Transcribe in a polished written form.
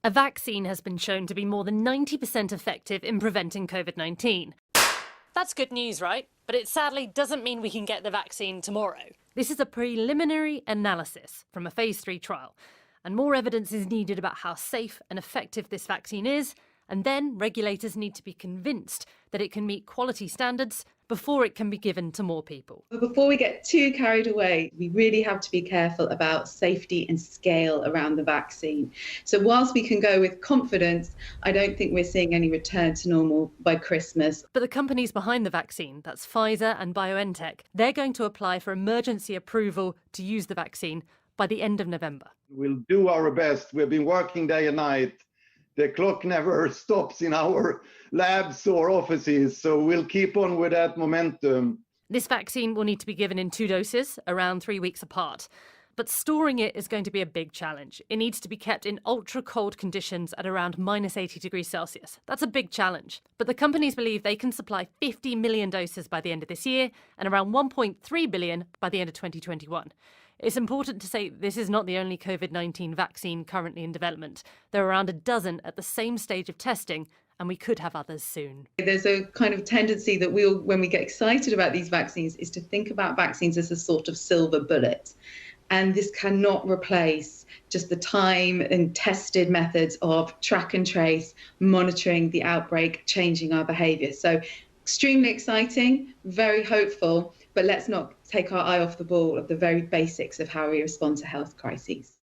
A vaccine has been shown to be more than 90% effective in preventing COVID-19. That's good news, right? But it sadly doesn't mean we can get the vaccine tomorrow. This is a preliminary analysis from a phase 3 trial, and more evidence is needed about how safe and effective this vaccine is, and then regulators need to be convinced that it can meet quality standards before it can be given to more people. But before we get too carried away, we really have to be careful about safety and scale around the vaccine. So whilst we can go with confidence, I don't think we're seeing any return to normal by Christmas. But the companies behind the vaccine, that's Pfizer and BioNTech, they're going to apply for emergency approval to use the vaccine by the end of November. We'll do our best. We've been working day and night. The clock never stops in our labs or offices, so we'll keep on with that momentum. This vaccine will need to be given in 2 doses, around 3 weeks apart. But storing it is going to be a big challenge. It needs to be kept in ultra-cold conditions at around minus 80 degrees Celsius. That's a big challenge. But the companies believe they can supply 50 million doses by the end of this year and around 1.3 billion by the end of 2021. It's important to say this is not the only COVID-19 vaccine currently in development. There are around a dozen at the same stage of testing, and we could have others soon. There's a kind of tendency that when we get excited about these vaccines, is to think about vaccines as a sort of silver bullet. And this cannot replace just the time and tested methods of track and trace, monitoring the outbreak, changing our behaviour. So extremely exciting, very hopeful, but let's not take our eye off the ball of the very basics of how we respond to health crises.